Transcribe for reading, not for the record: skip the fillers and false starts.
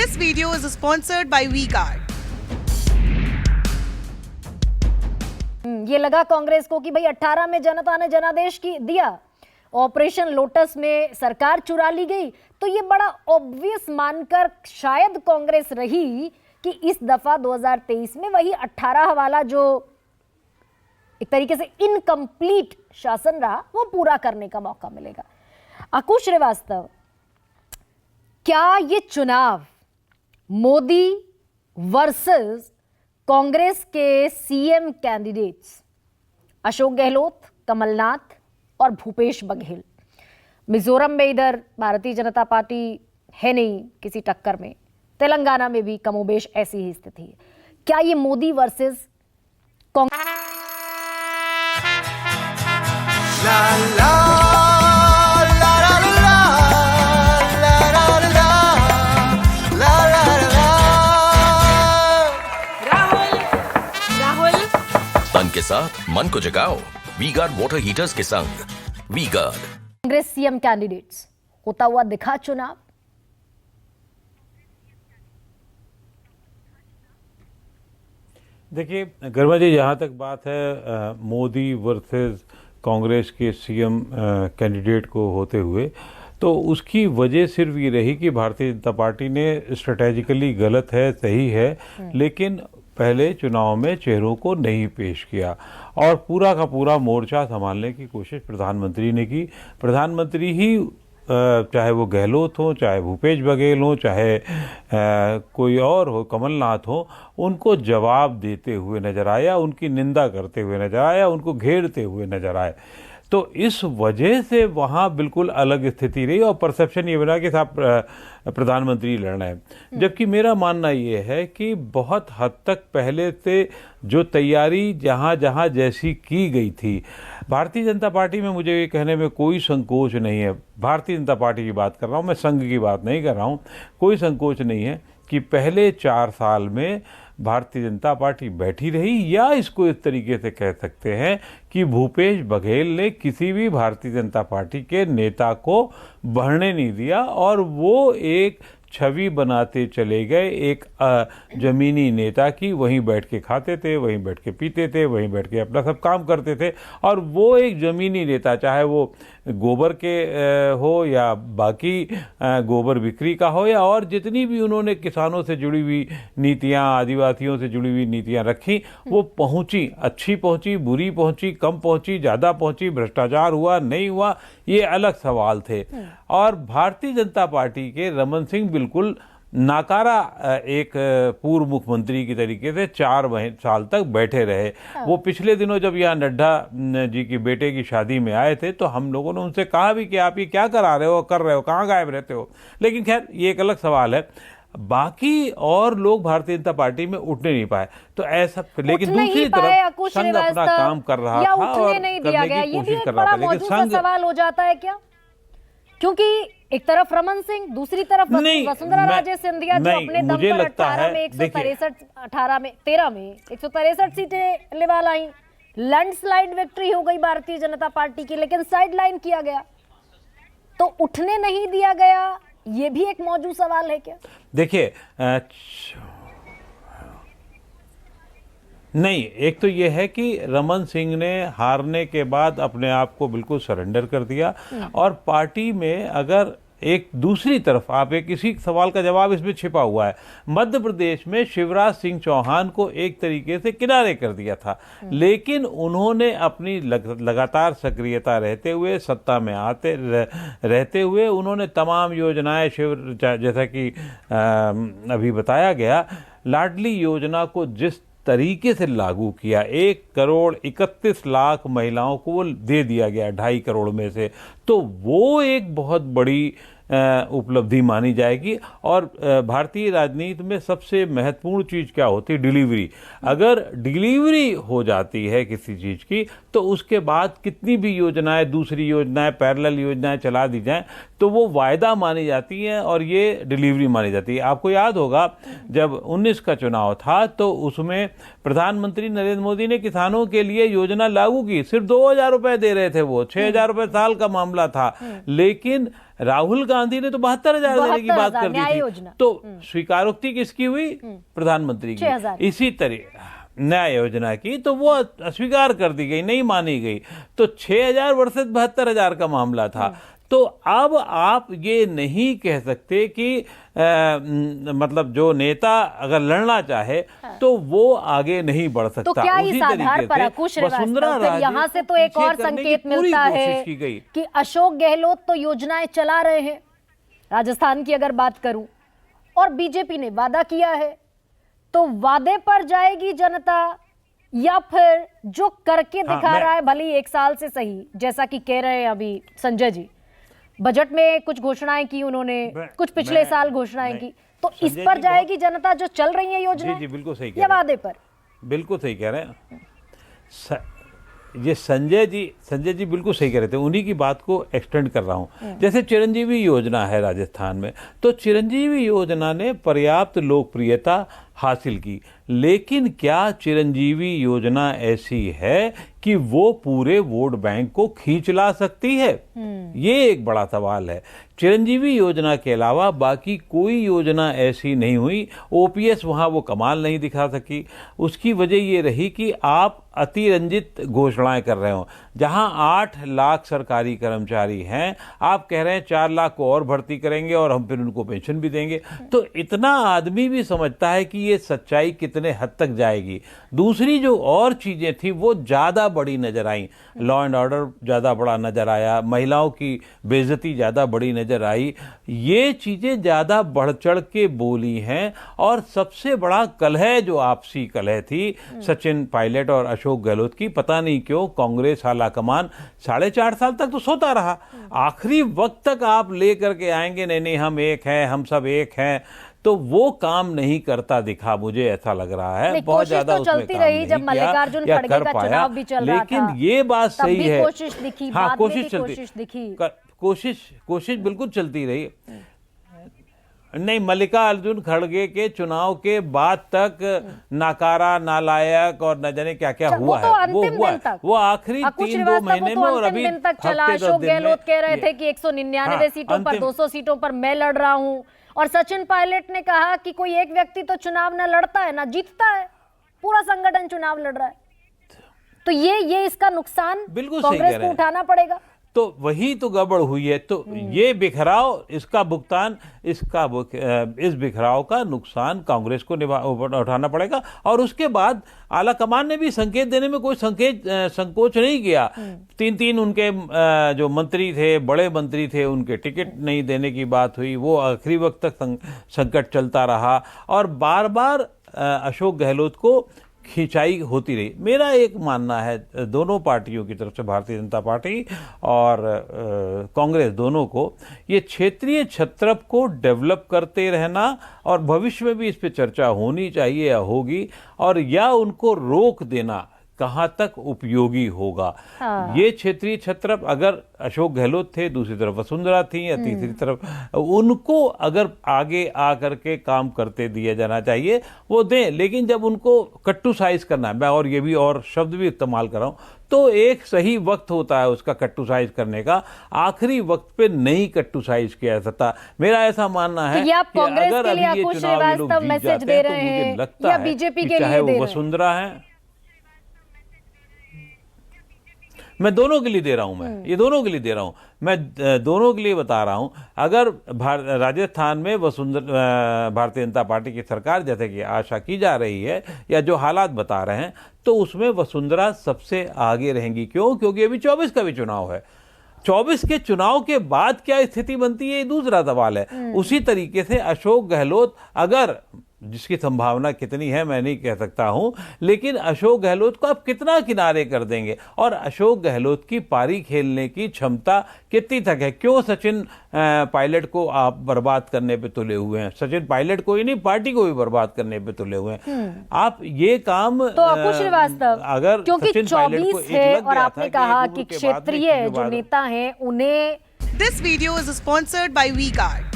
This video is sponsored by V-Guard. ये लगा कांग्रेस को कि भाई 18 में जनता ने जनादेश की दिया, ऑपरेशन लोटस में सरकार चुरा ली गई, तो ये बड़ा ऑब्वियस मानकर शायद कांग्रेस रही कि इस दफा 2023 में वही 18 वाला जो एक तरीके से इनकम्प्लीट शासन रहा वो पूरा करने का मौका मिलेगा। अंकुश श्रीवास्तव, क्या ये चुनाव मोदी वर्सेस कांग्रेस के सीएम कैंडिडेट्स अशोक गहलोत, कमलनाथ और भूपेश बघेल, मिजोरम में इधर भारतीय जनता पार्टी है नहीं किसी टक्कर में, तेलंगाना में भी कमोबेश ऐसी ही स्थिति है, क्या ये मोदी वर्सेस कांग्रेस तन के साथ मन को जगाओ वी-गार्ड वाटर हीटर्स के संग। वी-गार्ड। कांग्रेस सीएम कैंडिडेट्स होता हुआ दिखा चुनाव? देखिए गर्मा जी, जहाँ तक बात है मोदी वर्सेस कांग्रेस के सीएम कैंडिडेट को होते हुए, तो उसकी वजह सिर्फ ये रही कि भारतीय जनता पार्टी ने स्ट्रेटेजिकली गलत है, सही है, लेकिन पहले चुनाव में चेहरों को नहीं पेश किया और पूरा का पूरा मोर्चा संभालने की कोशिश प्रधानमंत्री ने की। प्रधानमंत्री ही चाहे वो गहलोत हो, चाहे भूपेश बघेल हो, चाहे कोई और हो, कमलनाथ हो, उनको जवाब देते हुए नजर आया, उनकी निंदा करते हुए नजर आया, उनको घेरते हुए नजर आए। तो इस वजह से वहाँ बिल्कुल अलग स्थिति रही और परसेप्शन ये बना कि साहब प्रधानमंत्री लड़ना है। जबकि मेरा मानना ये है कि बहुत हद तक पहले से जो तैयारी जहाँ जहाँ जैसी की गई थी, भारतीय जनता पार्टी में मुझे ये कहने में कोई संकोच नहीं है, भारतीय जनता पार्टी की बात कर रहा हूँ मैं, संघ की बात नहीं कर रहा हूँ, कोई संकोच नहीं है कि पहले 4 साल में भारतीय जनता पार्टी बैठी रही, या इसको इस तरीके से कह सकते हैं कि भूपेश बघेल ने किसी भी भारतीय जनता पार्टी के नेता को बढ़ने नहीं दिया और वो एक छवि बनाते चले गए एक जमीनी नेता की। वहीं बैठ के खाते थे, वहीं बैठ के पीते थे, वहीं बैठ के अपना सब काम करते थे और वो एक जमीनी नेता, चाहे वो गोबर के हो या बाकी गोबर बिक्री का हो या और जितनी भी उन्होंने किसानों से जुड़ी हुई नीतियां, आदिवासियों से जुड़ी हुई नीतियां रखी, वो पहुंची, अच्छी पहुंची, बुरी पहुंची, कम पहुंची, ज़्यादा पहुंची, भ्रष्टाचार हुआ नहीं हुआ, ये अलग सवाल थे। और भारतीय जनता पार्टी के रमन सिंह बिल्कुल नाकारा एक पूर्व मुख्यमंत्री की तरीके से 4 साल तक बैठे रहे। वो पिछले दिनों जब यहाँ नड्डा जी की बेटे की शादी में आए थे तो हम लोगों ने उनसे कहा भी कि आप ये क्या करा रहे हो, कर रहे हो, कहाँ गायब रहते हो, लेकिन खैर ये एक अलग सवाल है। बाकी और लोग भारतीय जनता पार्टी में उठने नहीं पाए, तो ऐसा, लेकिन दूसरी तरफ संघ अपना काम कर रहा था और करने की कोशिश कर रहा था, लेकिन संघ सवाल हो जाता है क्या? क्योंकि एक तरफ रमन सिंह, दूसरी तरफ वसुंधरा राजे सिंधिया जो अपने दम पर 18 में 13 में 163 सीटें लेवा लाई, लैंडस्लाइड विक्ट्री हो गई भारतीय जनता पार्टी की, लेकिन साइडलाइन किया गया, तो उठने नहीं दिया गया, ये भी एक मौजूद सवाल है क्या? देखिए नहीं, एक तो ये है कि रमन सिंह ने हारने के बाद अपने आप को बिल्कुल सरेंडर कर दिया और पार्टी में अगर एक दूसरी तरफ आप एक इसी सवाल का जवाब इसमें छिपा हुआ है, मध्य प्रदेश में शिवराज सिंह चौहान को एक तरीके से किनारे कर दिया था, लेकिन उन्होंने अपनी लगातार सक्रियता रहते हुए, सत्ता में आते रहते हुए उन्होंने तमाम योजनाएं जैसा कि अभी बताया गया, लाडली योजना को जिस तरीके से लागू किया, 1,31,00,000 महिलाओं को वो दे दिया गया 2.5 करोड़ में से, तो वो एक बहुत बड़ी उपलब्धि मानी जाएगी। और भारतीय राजनीति में सबसे महत्वपूर्ण चीज़ क्या होती है? डिलीवरी। अगर डिलीवरी हो जाती है किसी चीज़ की तो उसके बाद कितनी भी योजनाएं, दूसरी योजनाएं, पैरेलल योजनाएं चला दी जाएं तो वो वायदा मानी जाती हैं और ये डिलीवरी मानी जाती है। आपको याद होगा जब 19 का चुनाव था तो उसमें प्रधानमंत्री नरेंद्र मोदी ने किसानों के लिए योजना लागू की, सिर्फ 2,000 रुपए दे रहे थे, वो 6,000 रुपए साल का मामला था, लेकिन राहुल गांधी ने तो 72,000 देने की बात कर दी न्याय थी, योजना। तो स्वीकारोक्ति किसकी हुई? प्रधानमंत्री की। 6,000। इसी तरह न्याय योजना की तो वो अस्वीकार कर दी गई, नहीं मानी गई। तो 6,000 वर्सेस 72,000 का मामला था। तो अब आप ये नहीं कह सकते कि मतलब जो नेता अगर लड़ना चाहे तो वो आगे नहीं बढ़ सकता। तो क्या उसी इस आधार पर तरीके से वसुंधरा राजे यहाँ से तो एक पीछे और करने की संकेत पूरी मिलता कोशिश है की गई। कि अशोक गहलोत तो योजनाएं चला रहे हैं, राजस्थान की अगर बात करूं, और बीजेपी ने वादा किया है, तो वादे पर जाएगी जनता या फिर जो करके दिखा रहा है, भले ही 1 साल से सही, जैसा कि कह रहे हैं अभी संजय जी, बजट में कुछ घोषणाएं की उन्होंने, कुछ पिछले साल घोषणाएं की, तो इस पर जाएगी जनता जो चल रही है योजनाएं? जी बिल्कुल सही कह या रहे हैं, वादे पर? बिल्कुल सही कह रहे हैं। ये संजय जी बिल्कुल सही कह रहे थे, उन्हीं की बात को एक्सटेंड कर रहा हूं। जैसे चिरंजीवी योजना है राजस्थान में, तो चिरंजीवी योजना ने पर्याप्त लोकप्रियता हासिल की, लेकिन क्या चिरंजीवी योजना ऐसी है कि वो पूरे वोट बैंक को खींच ला सकती है? ये एक बड़ा सवाल है। चिरंजीवी योजना के अलावा बाकी कोई योजना ऐसी नहीं हुई। ओपीएस वहां वो कमाल नहीं दिखा सकी। उसकी वजह ये रही कि आप अतिरंजित घोषणाएं कर रहे हो। जहां 8 लाख सरकारी कर्मचारी हैं, आप कह रहे हैं 4 लाख को और भर्ती करेंगे और हम फिर उनको पेंशन भी देंगे। तो इतना आदमी भी समझता है कि ये सच्चाई कितने हद तक जाएगी। दूसरी जो और चीजें थी वो ज्यादा बड़ी नजर आई। लॉ एंड ऑर्डर ज्यादा बड़ा नजर आया, महिलाओं की बेइज्जती ज्यादा बड़ी नजर आई। ये चीजें ज्यादा बढ़ चढ़ के बोली हैं। और सबसे बड़ा कलह जो आपसी कलह थी सचिन पायलट और अशोक गहलोत की, पता नहीं क्यों कांग्रेस हालाकमान 4.5 साल तक तो सोता रहा। आखिरी वक्त तक आप लेकर के आएंगे, नहीं हम एक हैं, हम सब एक हैं, तो वो काम नहीं करता दिखा, मुझे ऐसा लग रहा है। बहुत ज्यादा तो चलती रही जब मल्लिकार्जुन खड़गे का चुनाव भी चल रहा था, लेकिन ये बात सही है, कोशिश दिखी, हाँ कोशिश दिखी, कोशिश बिल्कुल चलती रही। नहीं, मल्लिकार्जुन खड़गे के चुनाव के बाद तक नाकारा, नालायक और न जाने क्या क्या हुआ है, वो हुआ है। वो आखिरी 3-2 महीने में और अभी दिन तक चला। अशोक गहलोत कह रहे थे कि 199 सीटों पर 200 सीटों पर मैं लड़ रहा हूं, और सचिन पायलट ने कहा कि कोई एक व्यक्ति तो चुनाव ना लड़ता है ना जीतता है, पूरा संगठन चुनाव लड़ रहा है। तो ये इसका नुकसान कांग्रेस को उठाना पड़ेगा। तो वही तो गड़बड़ हुई है। तो ये बिखराव, इसका भुगतान, इस बिखराव का नुकसान कांग्रेस को उठाना पड़ेगा। और उसके बाद आला कमान ने भी संकेत देने में कोई संकोच नहीं किया। 3 उनके जो मंत्री थे, बड़े मंत्री थे, उनके टिकट नहीं देने की बात हुई, वो आखिरी वक्त तक संकट चलता रहा और बार बार अशोक गहलोत को खिंचाई होती रही। मेरा एक मानना है दोनों पार्टियों की तरफ से, भारतीय जनता पार्टी और कांग्रेस, दोनों को ये क्षेत्रीय छत्रप को डेवलप करते रहना, और भविष्य में भी इस पे चर्चा होनी चाहिए या होगी, और या उनको रोक देना कहां तक उपयोगी होगा। हाँ। ये क्षेत्रीय छत्रप, अगर अशोक गहलोत थे, दूसरी तरफ वसुंधरा थी, या तीसरी तरफ उनको अगर आगे आकर के काम करते दिया जाना चाहिए वो दें, लेकिन जब उनको कट्टू साइज करना है, मैं और ये भी और शब्द भी इस्तेमाल कर रहा हूं, तो एक सही वक्त होता है उसका कट्टू साइज करने का। आखिरी वक्त पे नहीं कट्टू साइज किया जाता। मेरा ऐसा मानना है कि अगर अभी ये चुनाव ये लोग जीत जाते हैं तो मुझे लगता है कि चाहे वो वसुंधरा है, मैं दोनों के लिए दे रहा हूं, मैं ये दोनों के लिए दे रहा हूं, मैं दोनों के लिए बता रहा हूं। अगर राजस्थान में भारतीय जनता पार्टी की सरकार जैसे कि आशा की जा रही है या जो हालात बता रहे हैं, तो उसमें वसुंधरा सबसे आगे रहेंगी। क्यों? क्योंकि अभी 24 का भी चुनाव है। 24 के चुनाव के बाद क्या स्थिति बनती है, ये दूसरा सवाल है। उसी तरीके से अशोक गहलोत, अगर जिसकी संभावना कितनी है मैं नहीं कह सकता हूं, लेकिन अशोक गहलोत को आप कितना किनारे कर देंगे, और अशोक गहलोत की पारी खेलने की क्षमता कितनी तक है। क्यों सचिन पायलट को आप बर्बाद करने पे तुले हुए हैं? सचिन पायलट को ही नहीं, पार्टी को भी बर्बाद करने पे तुले हुए हैं आप। ये काम तो अकुश श्रीवास्तव, अगर क्योंकि सचिन पायलट को है और आपने कहा कि क्षेत्रीय जो नेता हैं उन्हें। This video is sponsored by V-Guard.